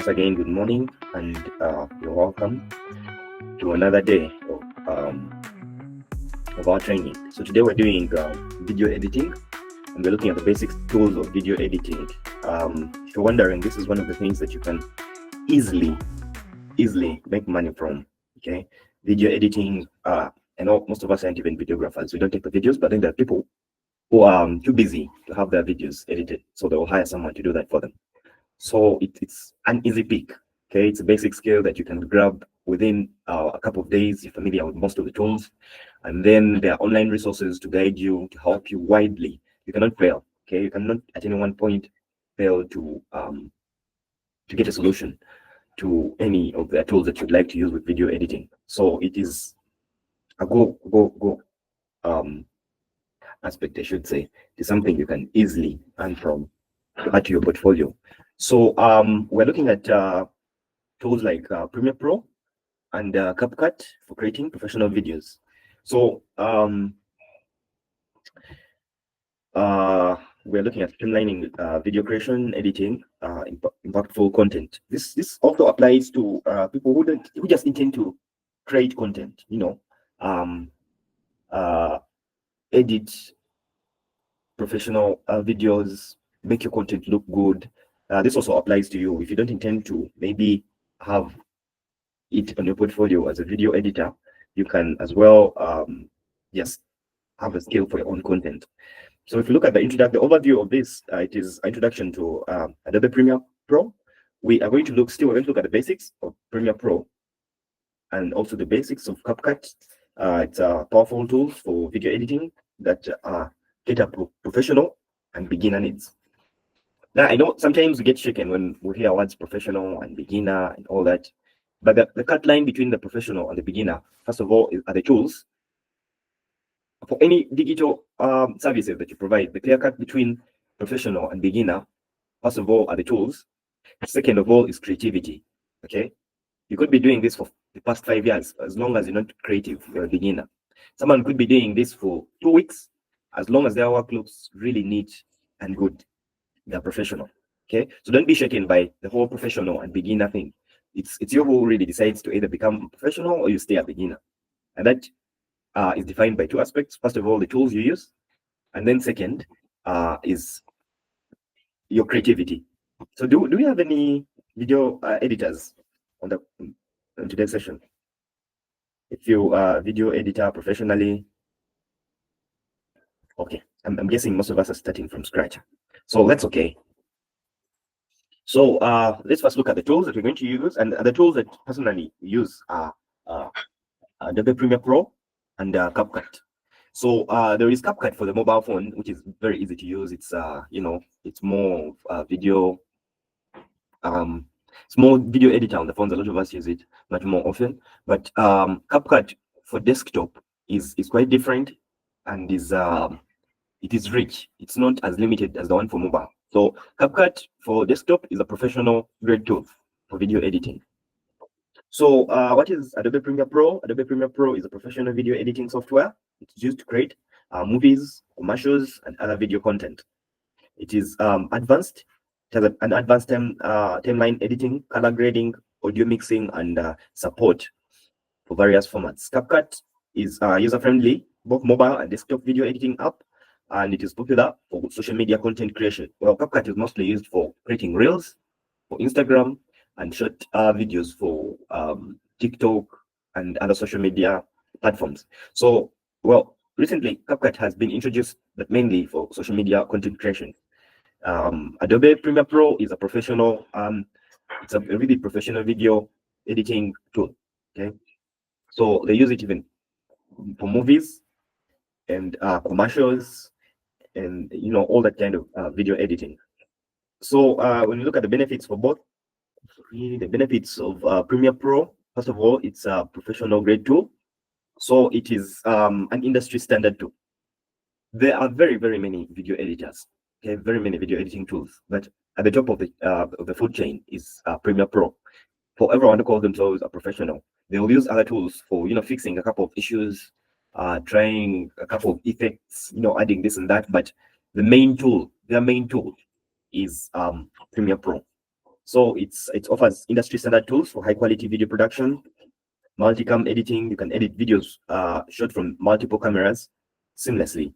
Once again, good morning, and you're welcome to another day of our training. So today we're doing video editing, and we're looking at the basic tools of video editing. If you're wondering, this is one of the things that you can easily make money from. Okay, video editing. I know most of us aren't even videographers. We don't take the videos, but then there are people who are too busy to have their videos edited, so they will hire someone to do that for them. So it's an easy pick. Okay, it's a basic skill that you can grab within a couple of days. You're familiar with most of the tools, and then there are online resources to guide you, to help you widely. You cannot fail. Okay, you cannot at any one point fail to get a solution to any of the tools that you'd like to use with video editing. So it is a go aspect, I should say. It's something you can easily earn from, add to your portfolio. So we're looking at tools like Premiere Pro and CapCut for creating professional videos. So we're looking at streamlining video creation, editing, impactful content. This also applies to people who just intend to create content. Edit professional videos, make your content look good. This also applies to you if you don't intend to maybe have it on your portfolio as a video editor. You can as well just have a skill for your own content. So if you look at the overview of this, it is introduction to Adobe Premiere Pro. We're going to look at the basics of Premiere Pro and also the basics of CapCut. It's powerful tools for video editing that cater professional and beginner needs. Now, I know sometimes we get shaken when we hear words professional and beginner and all that, but the cut line between the professional and the beginner, first of all, are the tools. For any digital services that you provide, the clear cut between professional and beginner, first of all, are the tools. Second of all is creativity. Okay, you could be doing this for the past 5 years. As long as you're not creative, you're a beginner. Someone could be doing this for 2 weeks. As long as their work looks really neat and good, they're professional. Okay, so don't be shaken by the whole professional and beginner thing. It's you who really decides to either become professional or you stay a beginner, and that is defined by two aspects. First of all, the tools you use, and then second is your creativity. So do we have any video editors on today's session? If you video editor professionally, okay, I'm guessing most of us are starting from scratch, so that's okay. So let's first look at the tools that we're going to use, and the tools that personally use are Adobe Premiere Pro and CapCut. So there is CapCut for the mobile phone, which is very easy to use. It's it's more video. It's more video editor on the phones. A lot of us use it much more often. But CapCut for desktop is quite different, and it is rich. It's not as limited as the one for mobile. So CapCut for desktop is a professional grade tool for video editing. So what is Adobe Premiere Pro? Adobe Premiere Pro is a professional video editing software. It's used to create movies, commercials, and other video content. It is advanced. It has an advanced timeline editing, color grading, audio mixing, and support for various formats. CapCut is user-friendly, both mobile and desktop video editing app, and it is popular for social media content creation. Well, CapCut is mostly used for creating reels, for Instagram, and short videos for TikTok and other social media platforms. So, well, recently CapCut has been introduced, but mainly for social media content creation. Adobe Premiere Pro is a professional, it's a really professional video editing tool. Okay, so they use it even for movies and commercials, and all that kind of video editing. So when you look at the benefits for both, the benefits of Premiere Pro, first of all, it's a professional grade tool. So it is an industry standard tool. There are very many video editors. Okay, very many video editing tools, but at the top of the food chain is Premiere Pro. For everyone to call themselves a professional, they will use other tools for fixing a couple of issues, trying a couple of effects, adding this and that. But their main tool is Premiere Pro. So it offers industry standard tools for high quality video production, multicam editing. You can edit videos shot from multiple cameras seamlessly.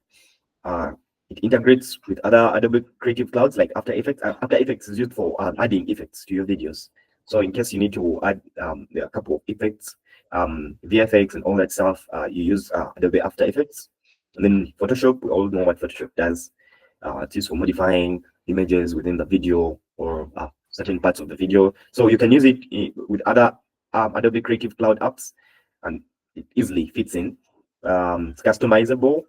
Uh, it integrates with other Adobe Creative Clouds like After Effects. After Effects is used for adding effects to your videos. So in case you need to add a couple of effects, VFX and all that stuff, you use Adobe After Effects. And then Photoshop, we all know what Photoshop does. It's used for modifying images within the video or certain parts of the video. So you can use it with other Adobe Creative Cloud apps, and it easily fits in. It's customizable.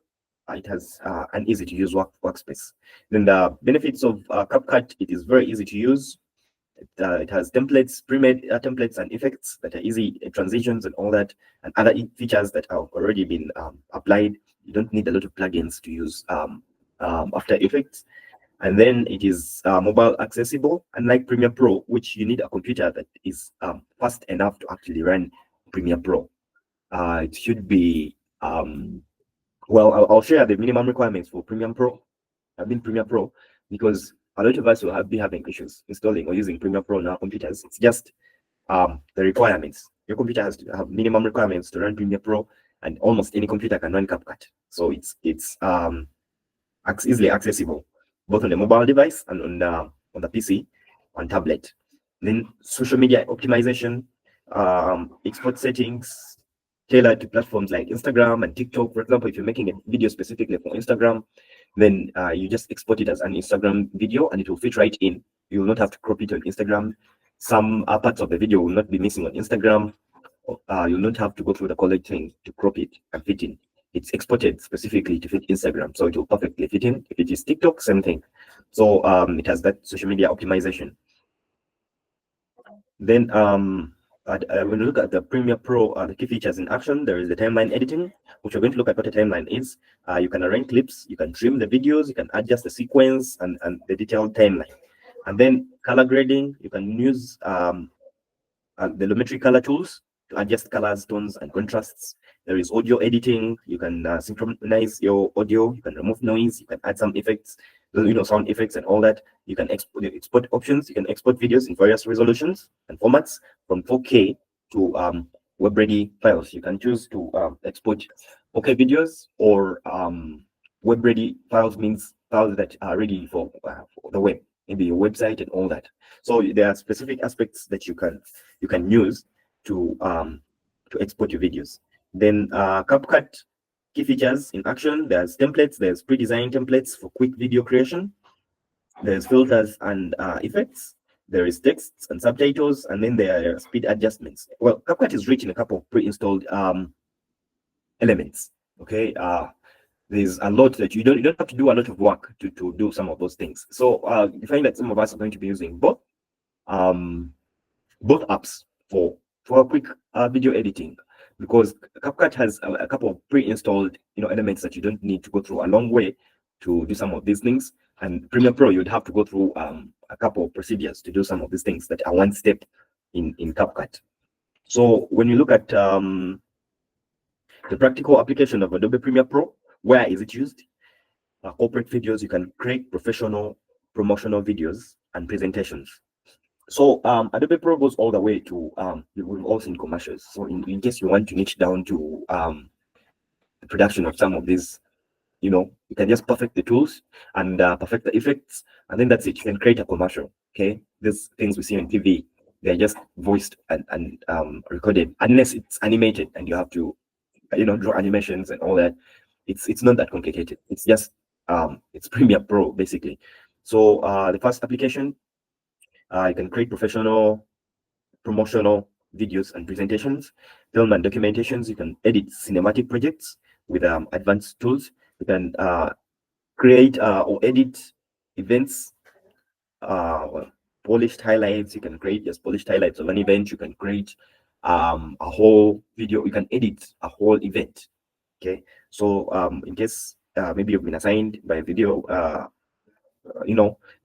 It has an easy to use workspace. Then the benefits of CapCut: it is very easy to use. It has templates, pre-made templates and effects that are easy, transitions and all that, and other features that have already been applied. You don't need a lot of plugins to use After Effects. And then it is mobile accessible, unlike Premiere Pro, which you need a computer that is fast enough to actually run Premiere Pro. It should be well, I'll share the minimum requirements for Premiere Pro. I've been Premiere Pro because a lot of us will be having issues installing or using Premiere Pro on our computers. It's just the requirements. Your computer has to have minimum requirements to run Premiere Pro, and almost any computer can run CapCut. So it's easily accessible both on the mobile device and on the PC, on tablet. Then social media optimization, export settings tailored to platforms like Instagram and TikTok. For example, if you're making a video specifically for Instagram, then you just export it as an Instagram video and it will fit right in. You will not have to crop it on Instagram. Some parts of the video will not be missing on Instagram. You'll not have to go through the college thing to crop it and fit in. It's exported specifically to fit Instagram, so it will perfectly fit in. If it is TikTok, same thing. So it has that social media optimization. Then when you look at the Premiere Pro, the key features in action, there is the timeline editing, which we're going to look at what a timeline is. You can arrange clips, you can trim the videos, you can adjust the sequence and the detailed timeline. And then color grading, you can use the Lumetri color tools to adjust colors, tones, and contrasts. There is audio editing. You can synchronize your audio. You can remove noise. You can add some effects, sound effects and all that. You can export options. You can export videos in various resolutions and formats from 4K to web-ready files. You can choose to export 4K videos or web-ready files, means files that are ready for the web, maybe your website and all that. So there are specific aspects that you can use to export your videos. Then CapCut key features in action: there's templates, there's pre-designed templates for quick video creation, there's filters and effects, there is texts and subtitles, and then there are speed adjustments. Well, CapCut is rich in a couple of pre-installed elements. Okay, there's a lot that you don't have to do a lot of work to do some of those things. So you find that some of us are going to be using both apps for quick video editing, because CapCut has a couple of pre-installed elements that you don't need to go through a long way to do some of these things. And Premiere Pro, you'd have to go through a couple of procedures to do some of these things that are one step in CapCut. So when you look at the practical application of Adobe Premiere Pro, where is it used? Corporate videos. You can create professional promotional videos and presentations. So Adobe Pro goes all the way to we've all seen commercials. So in case you want to niche down to the production of some of these, you can just perfect the tools and perfect the effects, and then that's it. You can create a commercial. Okay, these things we see on TV, they're just voiced and recorded, unless it's animated and you have to draw animations and all that. It's not that complicated. It's just it's Premiere Pro basically. So the first application, you can create professional promotional videos and presentations, film and documentations. You can edit cinematic projects with advanced tools. You can create or edit events, polished highlights. You can create just polished highlights of an event. You can create a whole video. You can edit a whole event. Okay, so in case maybe you've been assigned by a video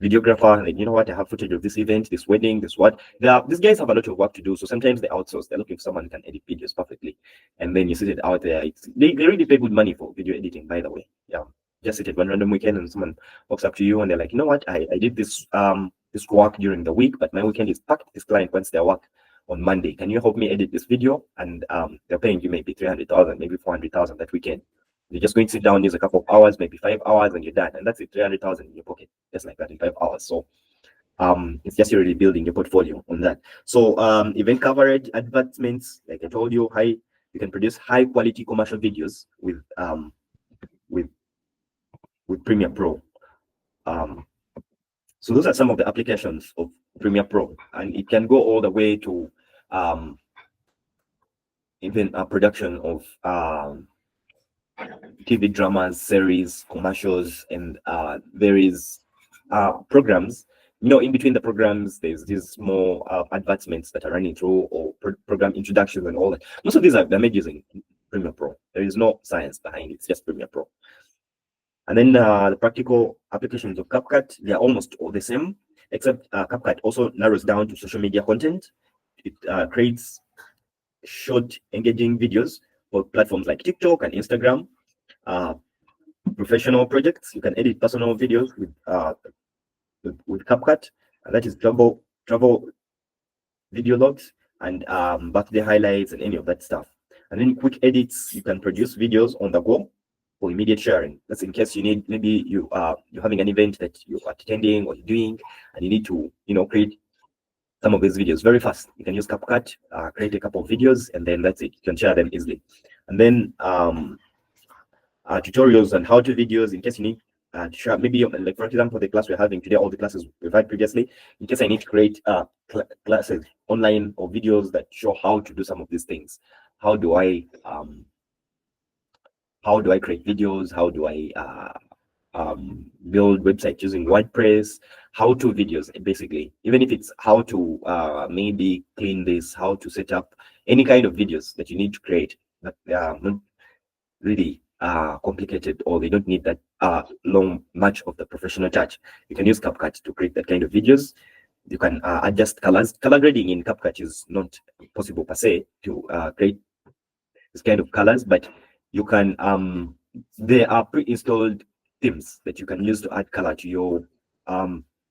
videographer, like, what, I have footage of this event, this wedding, this what. These guys have a lot of work to do, so sometimes they outsource. They're looking for someone who can edit videos perfectly, and then you sit it out there. They really pay good money for video editing, by the way. Yeah, just sit it one random weekend and someone walks up to you and they're like, you know what, I did this this work during the week, but my weekend is packed. This client wants their work on Monday. Can you help me edit this video? And they're paying you maybe 300,000, maybe 400,000 that weekend. You're just going to sit down, use a couple of hours, maybe 5 hours, and you're done. And that's it, 300,000 in your pocket, just like that in 5 hours. So it's just really building your portfolio on that. So event coverage, advertisements, like I told you, you can produce high quality commercial videos with Premiere Pro. So those are some of the applications of Premiere Pro, and it can go all the way to even a production of TV dramas, series, commercials, and various programs. In between the programs, there's these small advertisements that are running through, or program introductions and all that. Most of these are made using Premiere Pro. There is no science behind it. It's just Premiere Pro. And then the practical applications of CapCut, they are almost all the same, except CapCut also narrows down to social media content. It creates short, engaging videos for platforms like TikTok and Instagram. Professional projects, you can edit personal videos with CapCut, and that is travel video logs and birthday highlights and any of that stuff. And then quick edits, you can produce videos on the go for immediate sharing. That's in case you need, maybe you're having an event that you're attending or you're doing, and you need to create some of these videos very fast. You can use CapCut, create a couple of videos, and then that's it. You can share them easily. And then tutorials and how-to videos in case you need to share. Maybe like for example, the class we're having today, all the classes we've had previously, in case I need to create classes online or videos that show how to do some of these things. How do I create videos? How do I build websites using WordPress? How-to videos, basically. Even if it's how to maybe clean this, how to set up any kind of videos that you need to create, that not really complicated, or they don't need that much of the professional touch. You can use CapCut to create that kind of videos. You can adjust colors. Color grading in CapCut is not possible per se to create this kind of colors, but you can there are pre-installed themes that you can use to add color to your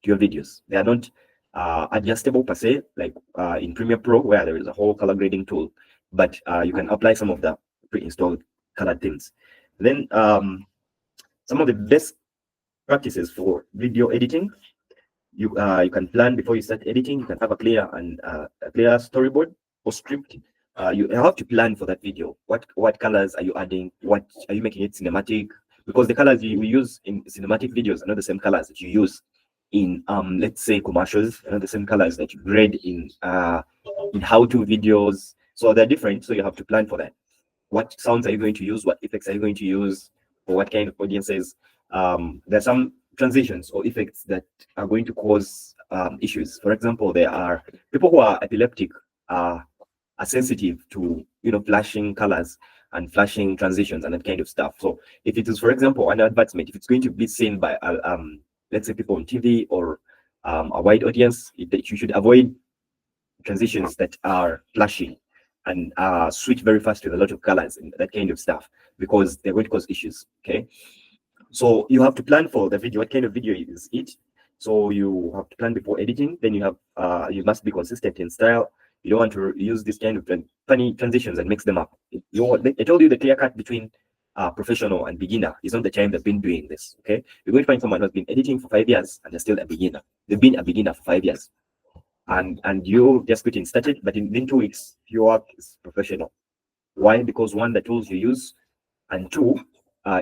videos. They are not adjustable per se, like in Premiere Pro, where there is a whole color grading tool, but you can apply some of the pre-installed color themes. Then some of the best practices for video editing, you can plan before you start editing. You can have a clear storyboard or script. You have to plan for that video. What colors are you adding? What are you making it cinematic? Because the colors you use in cinematic videos are not the same colors that you use in let's say commercials, are not the same colors that you grade in how-to videos. So they're different. So you have to plan for that. What sounds are you going to use? What effects are you going to use? For what kind of audiences? There's some transitions or effects that are going to cause issues. For example, there are people who are epileptic are sensitive to flashing colors and flashing transitions and that kind of stuff. So if it is, for example, an advertisement, if it's going to be seen by let's say people on TV or a wide audience, you should avoid transitions that are flashing and switch very fast with a lot of colors and that kind of stuff, because they're going to cause issues. Okay, so you have to plan for the video. What kind of video is it? So you have to plan before editing. Then you have you must be consistent in style. You don't want to use this kind of funny transitions and mix them up. I told you the clear cut between professional and beginner is not the time they've been doing this. Okay, you're going to find someone who's been editing for 5 years and they're still a beginner. They've been a beginner for 5 years. And you just getting started, but in 2 weeks your work is professional. Why? Because one, the tools you use, and two,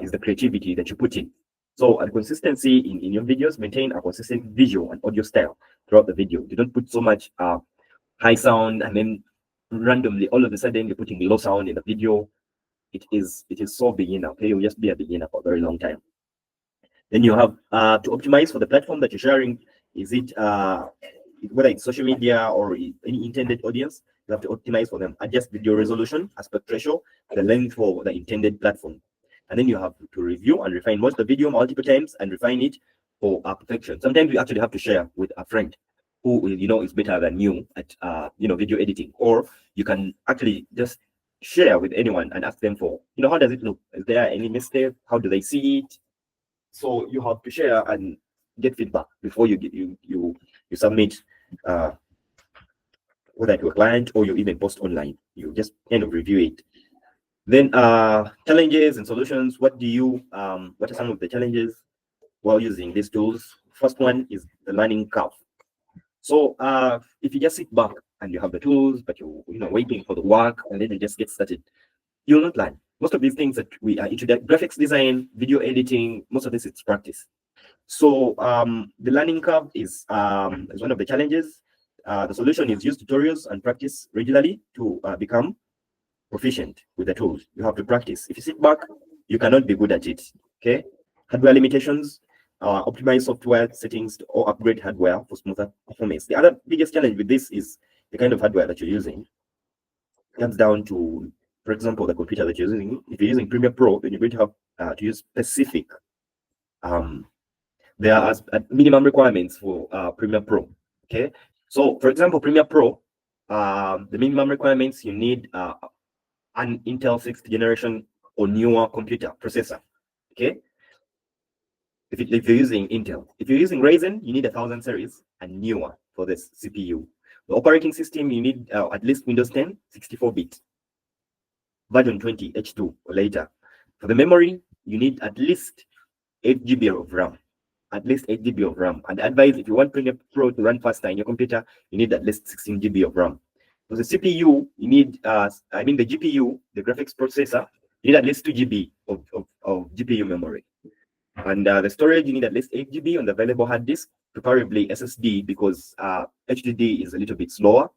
is the creativity that you put in. So a consistency in your videos. Maintain a consistent visual and audio style throughout the video. You don't put so much high sound and then randomly all of a sudden you're putting low sound in the video. It is so beginner. Okay, you'll just be a beginner for a very long time. Then you have to optimize for the platform that you're sharing. Is it whether it's social media or any intended audience, you have to optimize for them. Adjust video resolution, aspect ratio, the length for the intended platform. And then you have to review and refine. Watch the video multiple times and refine it for perfection. Sometimes you actually have to share with a friend who is better than you at video editing, or you can actually just share with anyone and ask them for how does it look? Is there any mistake? How do they see it? So you have to share and get feedback before you you submit whether to a client or you even post online. You just kind of review it. Then challenges and solutions. What are some of the challenges while using these tools? First one is the learning curve. So if you just sit back and you have the tools, but you're waiting for the work and then you just get started, you'll not learn. Most of these things that we are into, that graphics design, video editing, most of this is practice. So the learning curve is one of the challenges. The solution is use tutorials and practice regularly to become proficient with the tools. You have to practice. If you sit back, you cannot be good at it. Okay. Hardware limitations, optimize software settings or upgrade hardware for smoother performance. The other biggest challenge with this is the kind of hardware that you're using. It comes down to, for example, the computer that you're using. If you're using Premiere Pro, then you're going to have to use specific. There are minimum requirements for Premiere Pro. Okay. So, for example, Premiere Pro, the minimum requirements, you need an Intel 6th generation or newer computer processor. Okay. If you're using Intel, if you're using Ryzen, you need 1000 series and newer for this CPU. The operating system, you need at least Windows 10 64-bit version 20 H2 or later. For the memory, you need at least 8 GB of RAM. At least 8 GB of RAM. And advise, if you want Premiere Pro to run faster in your computer, you need at least 16 GB of RAM. For the CPU, you need, the GPU, the graphics processor, you need at least 2 GB of GPU memory. And the storage, you need at least 8 GB on the available hard disk, preferably SSD, because HDD is a little bit slower.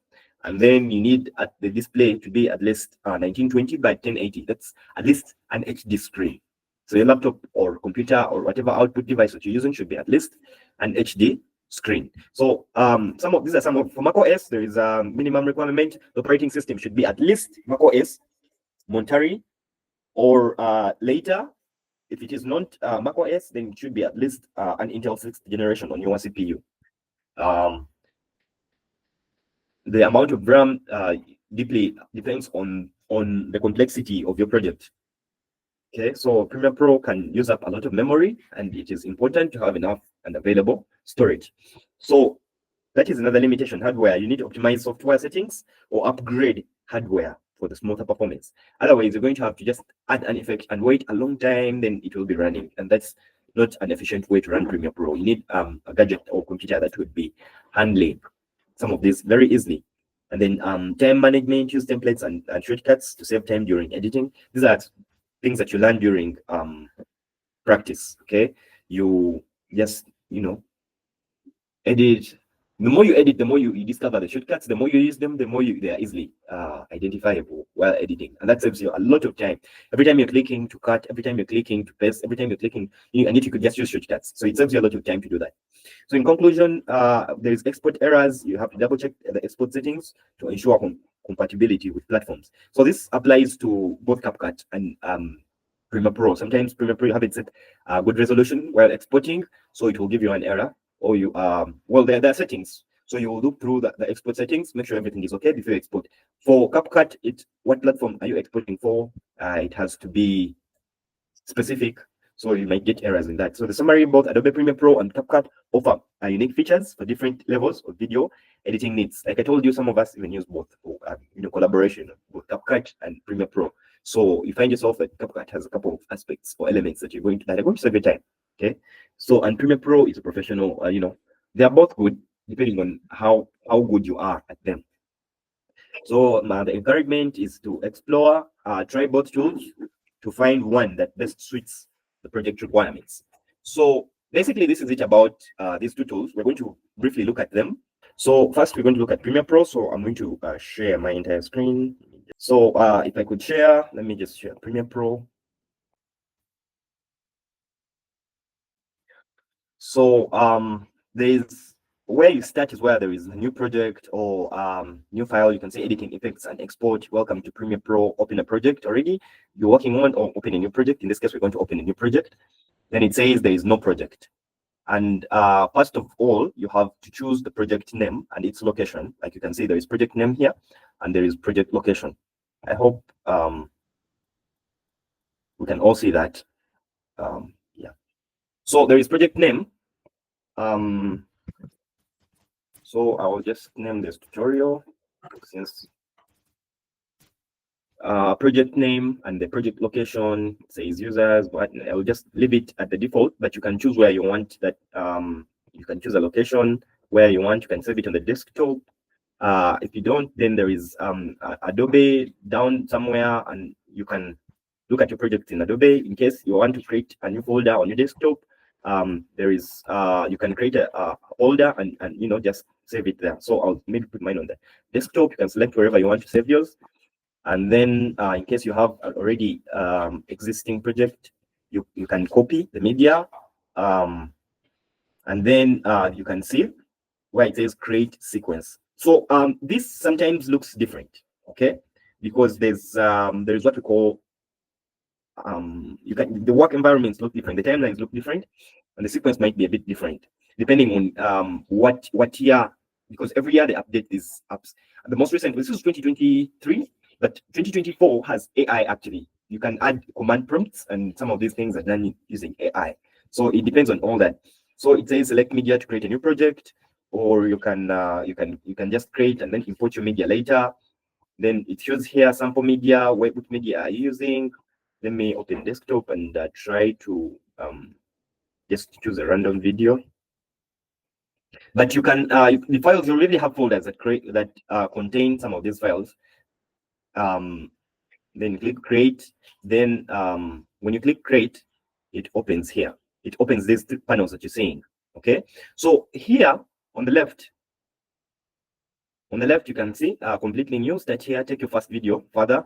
And then you need the display to be at least 1920 by 1080. That's at least an HD screen. So your laptop or computer or whatever output device that you're using should be at least an HD screen. So these are some of, for macOS, there is a minimum requirement. The operating system should be at least macOS, Monterey, or later. If it is not macOS, then it should be at least an Intel 6th generation on your CPU. The amount of RAM deeply depends on the complexity of your project. Okay, so Premiere Pro can use up a lot of memory, and it is important to have enough and available storage. So that is another limitation. Hardware, you need to optimize software settings or upgrade hardware for the smoother performance. Otherwise, you're going to have to just add an effect and wait a long time, then it will be running. And that's not an efficient way to run Premiere Pro. You need a gadget or computer that would be handling some of this very easily. And then time management, use templates and shortcuts to save time during editing. These are things that you learn during practice. Okay, you just edit. The more you edit, the more you discover the shortcuts. The more you use them, the more they are easily identifiable while editing, and that saves you a lot of time. Every time you're clicking to cut, every time you're clicking to paste, every time you're clicking, and yet you could just use shortcuts. So it saves you a lot of time to do that. So in conclusion, there is export errors. You have to double check the export settings to ensure compatibility with platforms. So this applies to both CapCut and Premiere Pro. Sometimes Premiere Pro you haven't set good resolution while exporting, so it will give you an error. Or you there are settings. So you will look through the export settings, make sure everything is okay before you export. For CapCut, what platform are you exporting for? It has to be specific, so you might get errors in that. So the summary, both Adobe Premiere Pro and CapCut offer unique features for different levels of video editing needs. Like I told you, some of us even use both for collaboration, both CapCut and Premiere Pro. So you find yourself that CapCut has a couple of aspects or elements that are going to save your time. Okay, so and Premiere Pro is a professional. They are both good depending on how good you are at them. So the encouragement is to explore, try both tools to find one that best suits the project requirements. So basically, this is it about these two tools. We're going to briefly look at them. So first, we're going to look at Premiere Pro. So I'm going to share my entire screen. So if I could share, let me just share Premiere Pro. So there's where you start is where there is a new project or new file. You can say editing effects and export. Welcome to Premiere Pro. Open a project already you're working on, or open a new project. In this case, we're going to open a new project. Then it says there is no project. And first of all, you have to choose the project name and its location. Like you can see, there is project name here and there is project location. I hope we can all see that. Yeah. So there is project name. So I will just name this tutorial since project name and the project location says users, but I will just leave it at the default, but you can choose where you want that. You can choose a location where you want. You can save it on the desktop. If you don't, then there is Adobe down somewhere, and you can look at your project in Adobe. In case you want to create a new folder on your desktop, there is you can create a folder and just save it there. So I'll maybe put mine on the desktop. You can select wherever you want to save yours, and then in case you have already existing project, you can copy the media, and then you can see where it says create sequence. So this sometimes looks different, okay, because there's what we call the work environments look different, the timelines look different, and the sequence might be a bit different depending on what year, because every year they update these apps. And the most recent, this is 2023, but 2024 has AI actually. You can add command prompts, and some of these things are done using AI. So it depends on all that. So it says select media to create a new project, or you can just create and then import your media later. Then it shows here sample media, which media are you using. Let me open desktop and try to just choose a random video. But you can the files, you already have folders that contain some of these files. Then click create. Then when you click create, it opens here. It opens these panels that you're seeing. Okay, so here on the left, you can see completely new. Start here, take your first video further.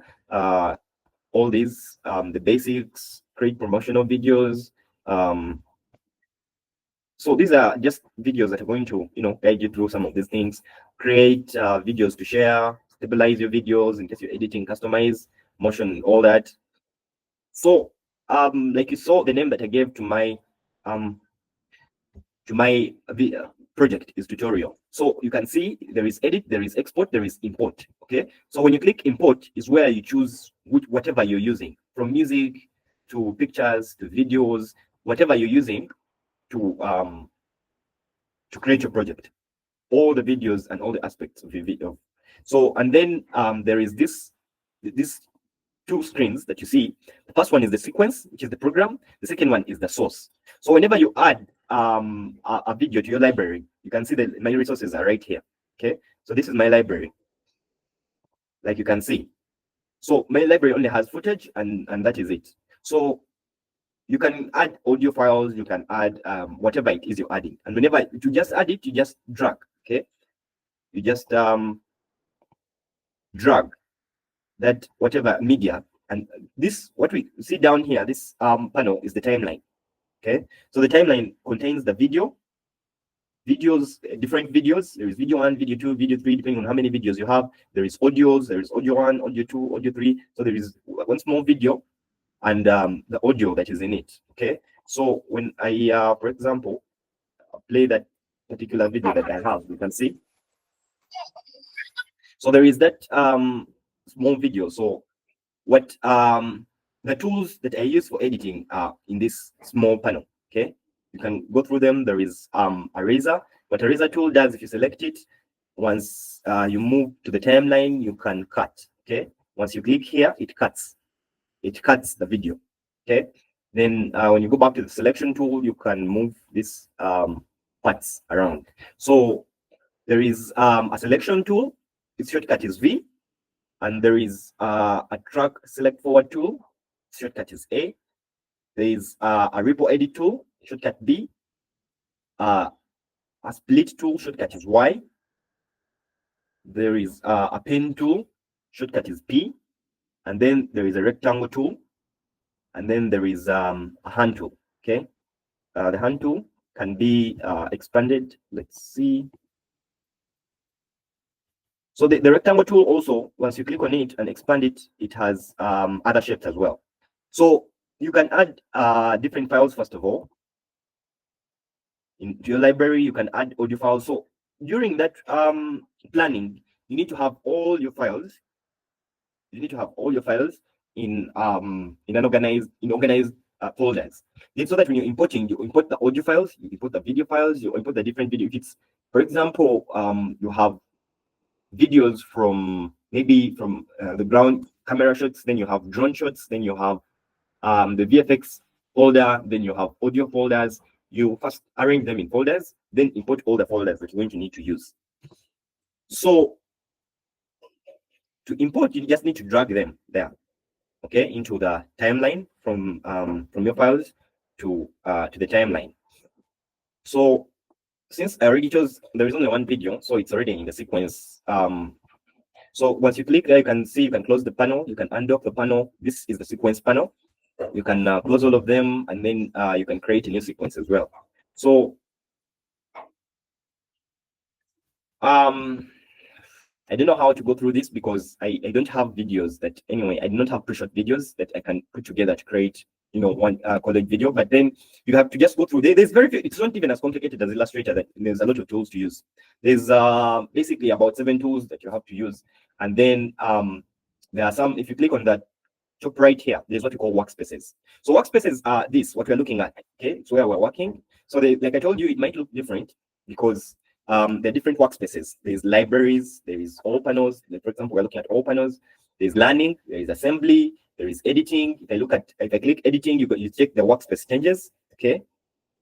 All these the basics, create promotional videos. So these are just videos that are going to guide you through some of these things. Create videos to share, stabilize your videos in case you're editing, customize, motion, all that. So like you saw, the name that I gave to my project is tutorial. So you can see there is edit, there is export, there is import. Okay, so when you click import is where you choose whatever you're using, from music to pictures to videos, whatever you're using to create your project, all the videos and all the aspects of your video. So and then there is this two screens that you see. The first one is the sequence, which is the program. The second one is the source. So whenever you add a video to your library, you can see that my resources are right here. Okay, so this is my library, like you can see. So my library only has footage, and that is it. So you can add audio files, you can add whatever it is you're adding, and whenever you just add it, you just drag. Okay, you just drag that whatever media, and this, what we see down here, this panel is the timeline. Okay, so the timeline contains the videos, different videos. There is video 1, video 2, video 3, depending on how many videos you have. There is audios, there is audio 1, audio 2, audio 3. So there is one small video and the audio that is in it. Okay, so when I for example play that particular video that I have, you can see, so there is that small video. So what the tools that I use for editing are in this small panel. Okay, you can go through them. There is eraser. What eraser tool does, if you select it, once you move to the timeline, you can cut. Okay, once you click here, it cuts the video. Okay, then when you go back to the selection tool, you can move these parts around. So there is a selection tool. Its shortcut is V. And there is a track select forward tool, shortcut is A. There is a ripple edit tool, shortcut B. A split tool, shortcut is Y. There is a pen tool, shortcut is P. And then there is a rectangle tool. And then there is a hand tool. Okay, the hand tool can be expanded. Let's see. So the rectangle tool also, once you click on it and expand it, it has other shapes as well. So you can add different files. First of all, into your library, you can add audio files. So during that planning, you need to have all your files. You need to have all your files in an organized folders. It's so that when you're importing, you import the audio files, you import the video files, you import the different video. If it's, for example, you have videos from maybe from the ground camera shots, then you have drone shots, then you have the VFX folder, then you have audio folders. You first arrange them in folders, then import all the folders that you're going to need to use. So to import, you just need to drag them there, okay, into the timeline from your files to the timeline. So since I already chose, there is only one video, so it's already in the sequence. So once you click there, you can see you can close the panel, you can undock the panel. This is the sequence panel. You can close all of them, and then you can create a new sequence as well. So I don't know how to go through this because I don't have videos that, anyway, I do not have pre-shot videos that I can put together to create, you know, one college video. But then you have to just go through. There's very few, it's not even as complicated as Illustrator. That there's a lot of tools to use. There's basically about 7 tools that you have to use, and then there are some. If you click on that top right here, there's what we call workspaces. So workspaces are this, what we're looking at. Okay, it's where we're working. So they, like I told you, it might look different because there are different workspaces. There's libraries, there is all panels. For example, we're looking at all panels. There's learning, there is assembly, there is editing. If I click editing, you check the workspace changes. Okay,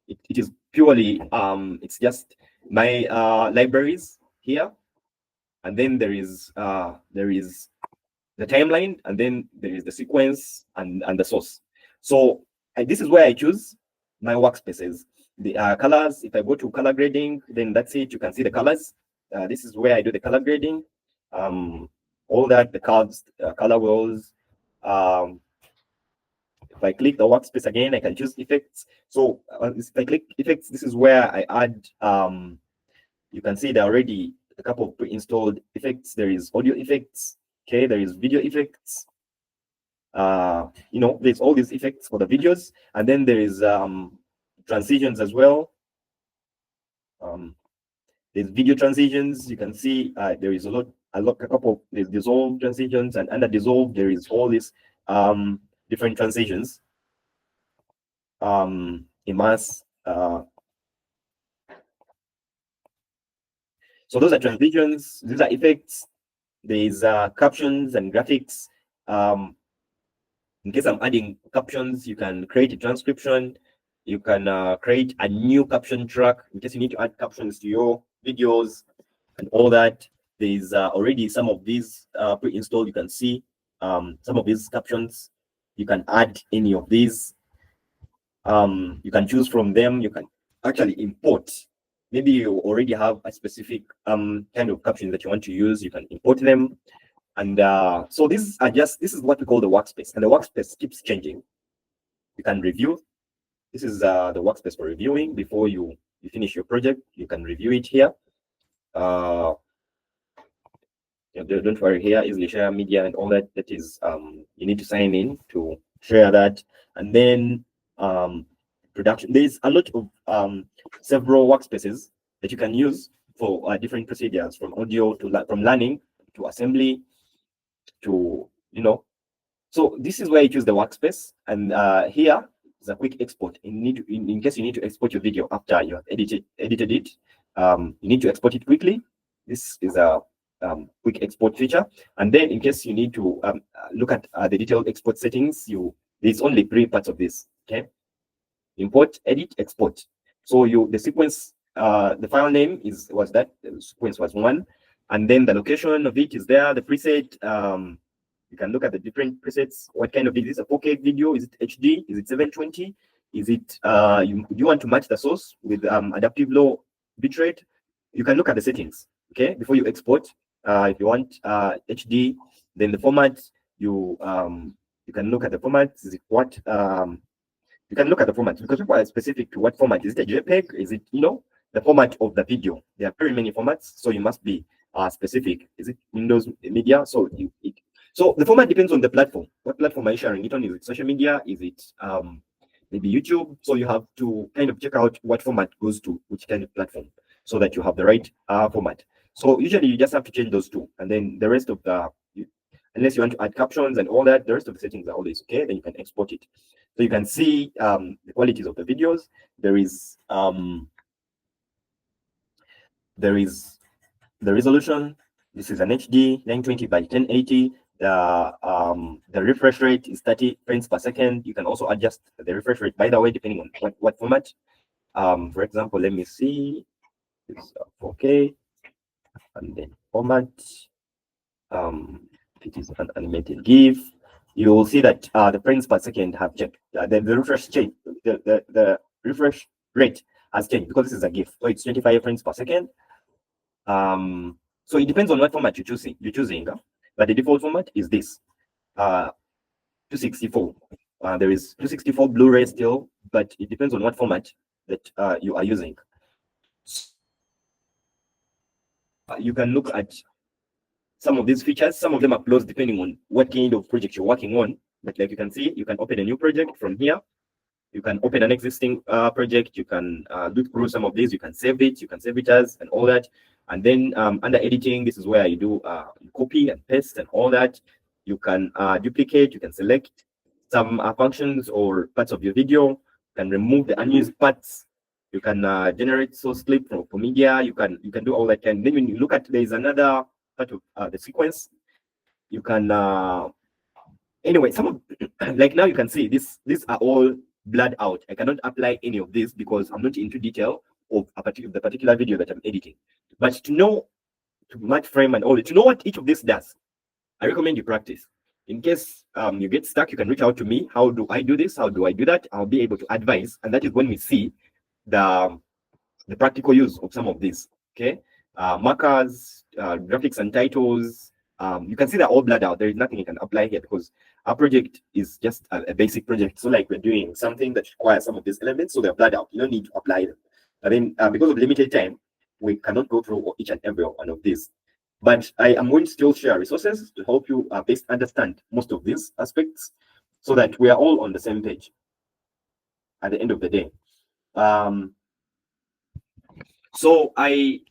it is purely it's just my libraries here, and then there is the timeline, and then there is the sequence and the source. So this is where I choose my workspaces. The colors, if I go to color grading, then that's it. You can see the colors. This is where I do the color grading. All that, the cards, color wheels. If I click the workspace again, I can choose effects. So if I click effects, this is where I add, you can see there are already a couple of pre-installed effects. There is audio effects. Okay, there is video effects. You know, there's all these effects for the videos, and then there is transitions as well. There's video transitions. You can see there is a couple. There's dissolve transitions, and under dissolve there is all these different transitions. Immerse. So those are transitions. These are effects. There's captions and graphics. In case I'm adding captions, you can create a transcription. You can create a new caption track in case you need to add captions to your videos and all that. There's already some of these pre-installed. You can see some of these captions. You can add any of these. You can choose from them. You can actually import. Maybe you already have a specific kind of caption that you want to use. You can import them. And so this is what we call the workspace. And the workspace keeps changing. You can review. This is the workspace for reviewing. Before you finish your project, you can review it here. Don't worry, here easily share media and all that. That is, you need to sign in to share that. And then production. There's a lot of several workspaces that you can use for different procedures, from audio to from learning to assembly to, you know. So this is where you choose the workspace, and here is a quick export. In case you need to export your video after you have edited it, you need to export it quickly. This is a quick export feature. And then in case you need to look at the detailed export settings, there's only 3 parts of this. Okay, import, edit, export. So the sequence, the file name was that, the sequence was 1, and then the location of it is there. The preset, you can look at the different presets. What kind of video is a 4K video? Is it HD? Is it 720? Is it do you want to match the source with adaptive low bitrate? You can look at the settings, okay, before you export. If you want HD, then the format, you can look at the format. Is it what you can look at the format, because people are specific to what format. Is it a JPEG? Is it, you know, the format of the video? There are very many formats, so you must be specific. Is it Windows Media? So so the format depends on the platform. What platform are you sharing it on? Is it social media? Is it maybe YouTube? So you have to kind of check out what format goes to which kind of platform, so that you have the right format. So usually you just have to change those 2, and then the rest of unless you want to add captions and all that, the rest of the settings are always okay. Then you can export it. So you can see the qualities of the videos. There is the resolution. This is an HD 920 by 1080. The refresh rate is 30 frames per second. You can also adjust the refresh rate, by the way, depending on what format. For example, let me see. It's 4K, and then format. It is an animated GIF. You will see that the frames per second have changed. The refresh change. The refresh rate has changed because this is a GIF. So it's 25 frames per second. So it depends on what format you're choosing, but the default format is this 264. There is 264 Blu-ray still, but it depends on what format that you are using. You can look at some of these features. Some of them are closed depending on what kind of project you're working on. But like you can see, you can open a new project from here. You can open an existing project. You can look through some of these. You can save it. You can save it as and all that. And then under editing, this is where you do copy and paste and all that. You can duplicate. You can select some functions or parts of your video. You can remove the unused parts. You can generate source clip for media. You can do all that. And then when you look at, there is another part of the sequence. You can anyway, some of like now you can see these are all blurred out. I cannot apply any of this because I'm not into detail of the particular video that I'm editing. But to know, to match frame and all that, to know what each of this does, I recommend you practice. In case you get stuck, you can reach out to me. How do I do this? How do I do that? I'll be able to advise, and that is when we see the practical use of some of these. Okay, markers, graphics and titles. You can see they're all blurred out. There is nothing you can apply here because our project is just a basic project. So like we're doing something that requires some of these elements, so they're blurred out. You don't need to apply them. I mean, because of limited time, we cannot go through each and every one of these. But I am going to still share resources to help you best understand most of these aspects so that we are all on the same page at the end of the day. So I'm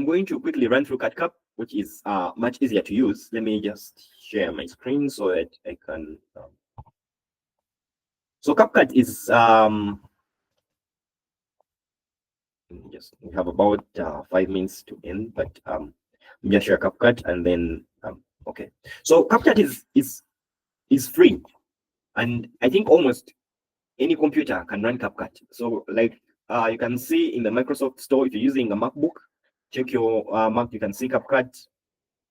going to quickly run through CapCut, which is much easier to use. Let me just share my screen so that I can. So CapCut is just we have about 5 minutes to end, but just share CapCut and then okay. So CapCut is free, and I think almost any computer can run CapCut. So like you can see in the Microsoft Store, if you're using a MacBook, check your Mac. You can see CapCut.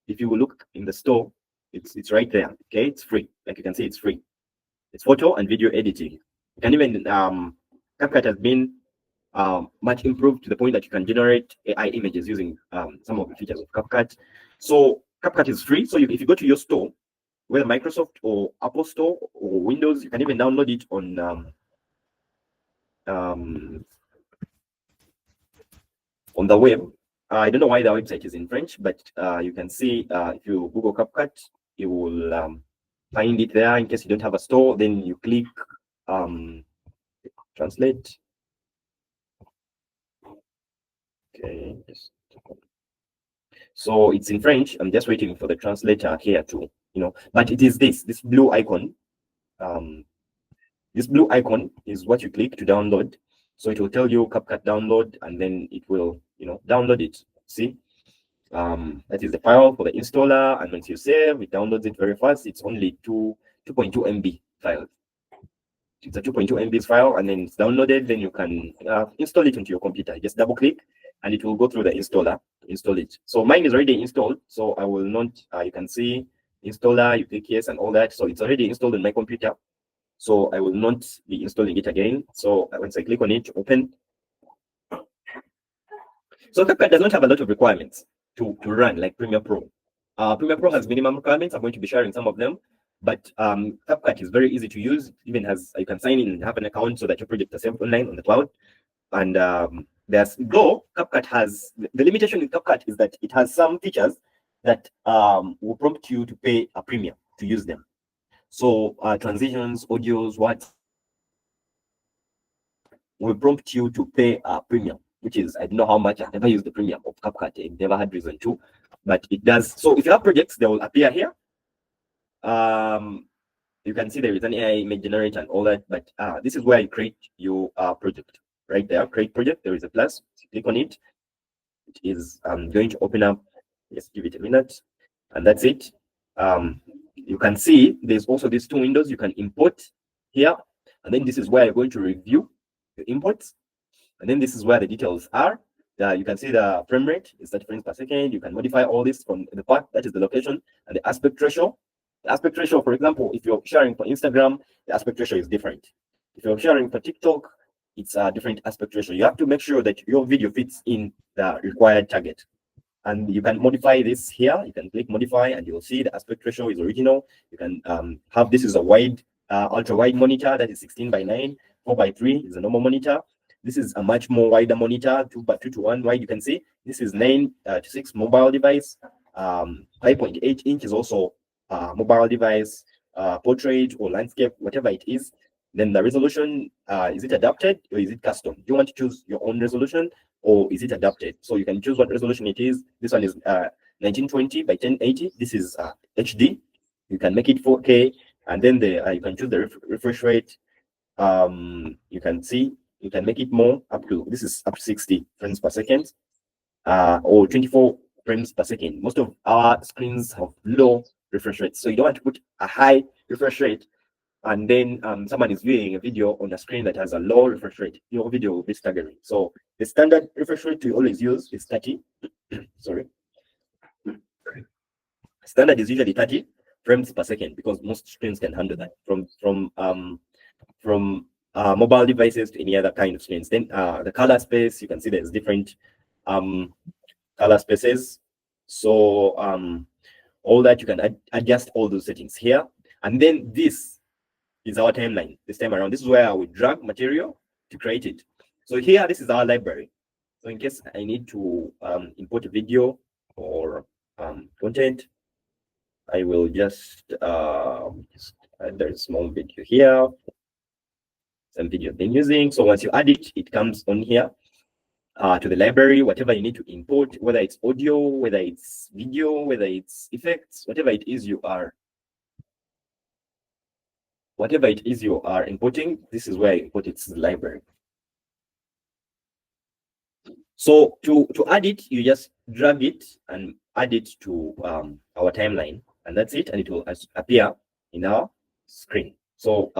If you look in the store, it's right there. Okay, it's free. Like you can see, it's free. It's photo and video editing. You can even CapCut has been much improved to the point that you can generate AI images using some of the features of CapCut. So CapCut is free. So if you go to your store, whether Microsoft or Apple Store or Windows, you can even download it on the web. I don't know why the website is in French, but you can see if you Google CapCut, you will find it there. In case you don't have a store, then you click translate. Okay. So it's in French. I'm just waiting for the translator here to, but it is this blue icon. This blue icon is what you click to download. So it will tell you CapCut download, and then it will, download it. See, that is the file for the installer, and once you save, it downloads it very fast. It's only 2.2 MB file. It's a 2.2 MB file, and then it's downloaded. Then you can install it into your computer. Just double click, and it will go through the installer to install it. So mine is already installed, so I will not. You can see installer. You click yes and all that. So it's already installed on my computer. So I will not be installing it again. So once I click on it, open. So CapCut does not have a lot of requirements to run like Premiere Pro. Premiere Pro has minimum requirements. I'm going to be sharing some of them, but CapCut is very easy to use. Even has you can sign in and have an account so that your project is saved online on the cloud. And though CapCut has the limitation in CapCut is that it has some features that will prompt you to pay a premium to use them. So transitions, audios, what will prompt you to pay a premium, which is, I don't know how much. I've never used the premium of CapCut. I've never had reason to, but it does. So if you have projects, they will appear here. You can see there is an AI image generator and all that, but this is where you create your project. Right there, create project. There is a plus. So click on it. It is going to open up. Just give it a minute, and that's it. You can see there's also these two windows. You can import here, and then this is where you're going to review the imports, and then this is where the details are. You can see the frame rate is 30 frames per second. You can modify all this from the part, that is the location, and the aspect ratio. The aspect ratio, for example, if you're sharing for Instagram, the aspect ratio is different. If you're sharing for TikTok, it's a different aspect ratio. You have to make sure that your video fits in the required target. And you can modify this here. You can click modify and you'll see the aspect ratio is original. You can have, this is a wide, ultra wide monitor that is 16:9, 4:3 is a normal monitor. This is a much more wider monitor, 2:1 wide. You can see this is 9:6 mobile device. 5.8 inch is also mobile device, portrait or landscape, whatever it is. Then the resolution, is it adapted or is it custom? Do you want to choose your own resolution or is it adapted? So you can choose what resolution it is. This one is 1920 by 1080. This is HD. You can make it 4K, and then you can choose the refresh rate. You can see you can make it more up to, this is up to 60 frames per second, or 24 frames per second. Most of our screens have low refresh rate, so you don't want to put a high refresh rate and then someone is viewing a video on a screen that has a low refresh rate. Your video will be staggering. So the standard refresh rate we always use is 30. Sorry. Standard is usually 30 frames per second because most screens can handle that from mobile devices to any other kind of screens. Then the color space, you can see there's different color spaces. So all that you can adjust all those settings here. And then this is our timeline this time around. This is where I will drag material to create it. So here, this is our library. So in case I need to import a video or content, I will just add a small video here, some video I've been using. So once you add it, it comes on here to the library, whatever you need to import, whether it's audio, whether it's video, whether it's effects, whatever it is you are importing, this is where you import it to the library. So to add it, you just drag it and add it to our timeline, and that's it, and it will appear in our screen. So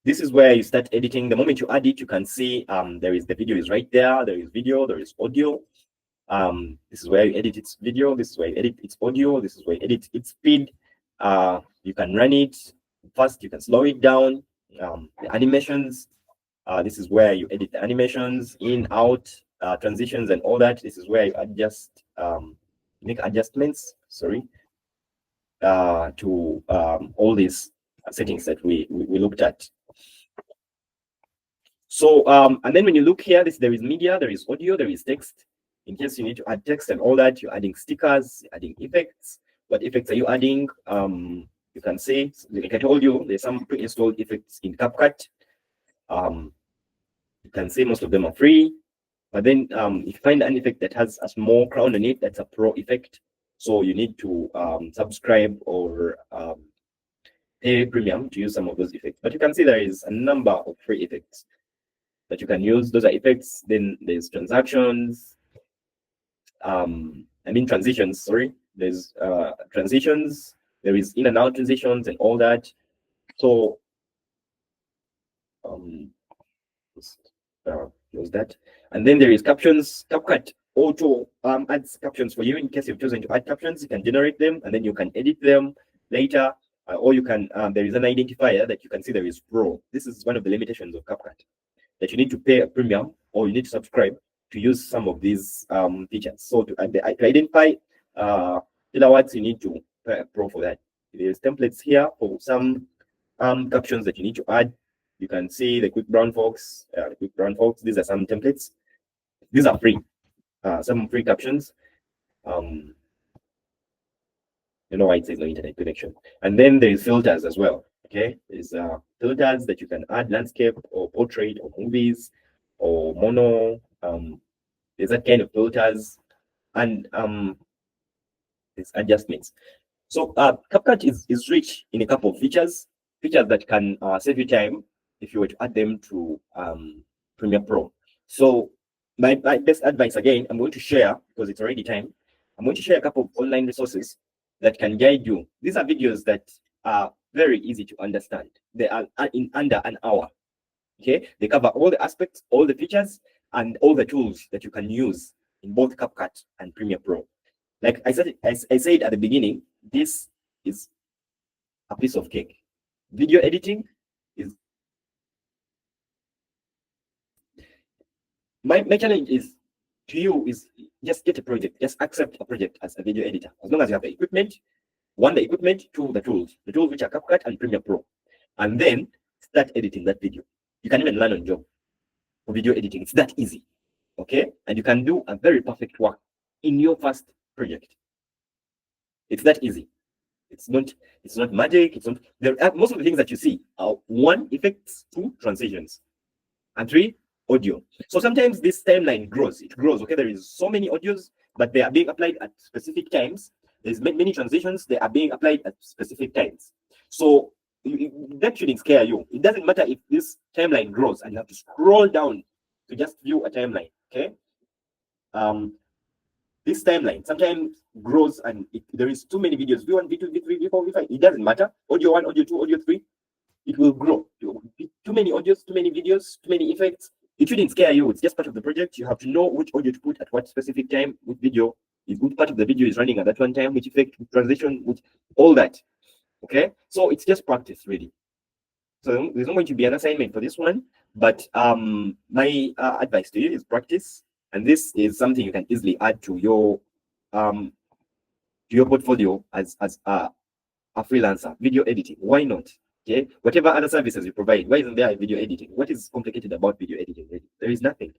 this is where you start editing. The moment you add it, you can see there is, the video is right there. There is video, there is audio. This is where you edit its video. This is where you edit its audio. This is where you edit its speed. You can run it fast. You can slow it down. The animations. This is where you edit the animations, in, out, transitions, and all that. This is where you adjust, make adjustments. Sorry, to all these settings that we looked at. So and then when you look here, there is media, there is audio, there is text. In case you need to add text and all that, you're adding stickers, you're adding effects. What effects are you adding? You can see, like I told you, there's some pre-installed effects in CapCut. You can see most of them are free, but then if you find an effect that has a small crown on it, that's a pro effect. So you need to subscribe or pay premium to use some of those effects. But you can see there is a number of free effects that you can use. Those are effects. Then there's transactions. Transitions, sorry. There's transitions. There is in and out transitions and all that. So close that. And then there is captions. CapCut auto adds captions for you. In case you've chosen to add captions, you can generate them and then you can edit them later. Or you can, there is an identifier that you can see there is Pro. This is one of the limitations of CapCut, that you need to pay a premium or you need to subscribe to use some of these features. So to identify kilowatts, you need to pay a Pro for that. There's templates here for some captions that you need to add. You can see the quick brown fox. These are some templates. These are free. Some free captions. You know why it says no internet connection. And then there is filters as well. Okay, there's filters that you can add, landscape or portrait or movies or mono. There's that kind of filters, and there's adjustments. So CapCut is rich in a couple of features that can save you time if you were to add them to Premiere Pro. So my best advice, again, I'm going to share, because it's already time, I'm going to share a couple of online resources that can guide you. These are videos that are very easy to understand. They are in under an hour. Okay, they cover all the aspects, all the features, and all the tools that you can use in both CapCut and Premiere Pro. Like I said, as I said at the beginning, this is a piece of cake. Video editing is my challenge is to you is just get a project, just accept a project as a video editor. As long as you have the equipment, one, the equipment, two, the tools which are CapCut and Premiere Pro, and then start editing that video. You can even learn on job for video editing. It's that easy. Okay, and you can do a very perfect work in your first project. It's that easy. It's not magic. It's not there. Most of the things that you see are 1, effects, 2, transitions, and 3, audio. So sometimes this timeline grows. It grows. Okay, there is so many audios, but they are being applied at specific times. There's many transitions. They are being applied at specific times. So that shouldn't scare you. It doesn't matter if this timeline grows and you have to scroll down to just view a timeline. Okay. This timeline sometimes grows and there is too many videos, V1, V2, V3, V4, V5. It doesn't matter. Audio 1, audio 2, audio 3. It will grow. Too many audios, too many videos, too many effects. It shouldn't scare you. It's just part of the project. You have to know which audio to put at what specific time, which video is, which part of the video is running at that one time, which effect, which transition, which all that. Okay. So it's just practice, really. So there's not going to be an assignment for this one, but my advice to you is practice. And this is something you can easily add to your portfolio as a freelancer. Video editing, why not? Okay, whatever other services you provide, why isn't there video editing? What is complicated about video editing? There is nothing.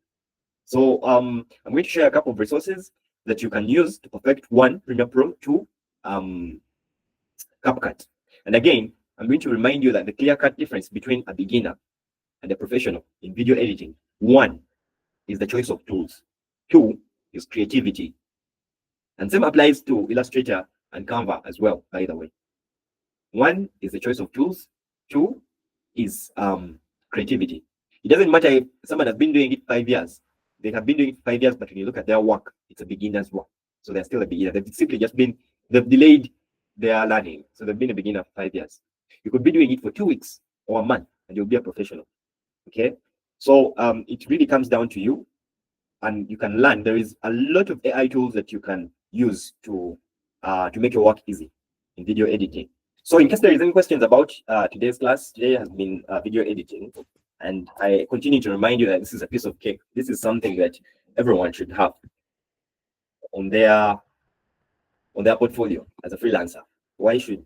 So I'm going to share a couple of resources that you can use to perfect 1, Premiere Pro, 2, CapCut. And again, I'm going to remind you that the clear-cut difference between a beginner and a professional in video editing: 1 is the choice of tools, 2 is creativity. And same applies to Illustrator and Canva as well, by the way. 1 is the choice of tools, 2 is creativity. It doesn't matter if someone has been doing it 5 years. They have been doing it 5 years, but when you look at their work, it's a beginner's work. So they're still a beginner. They've simply just been, they've delayed their learning. So they've been a beginner for 5 years. You could be doing it for 2 weeks or a month and you'll be a professional. Okay. So it really comes down to you, and you can learn. There is a lot of AI tools that you can use to make your work easy in video editing. So in case there is any questions about today's class, today has been video editing. And I continue to remind you that this is a piece of cake. This is something that everyone should have on their portfolio as a freelancer. Why should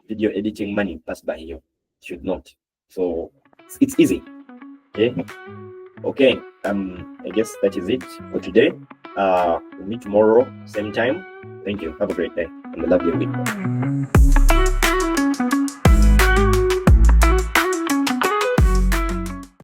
video editing money pass by you? It should not. So it's easy. Okay. I guess that is it for today. We'll meet tomorrow, same time. Thank you. Have a great day and a lovely week.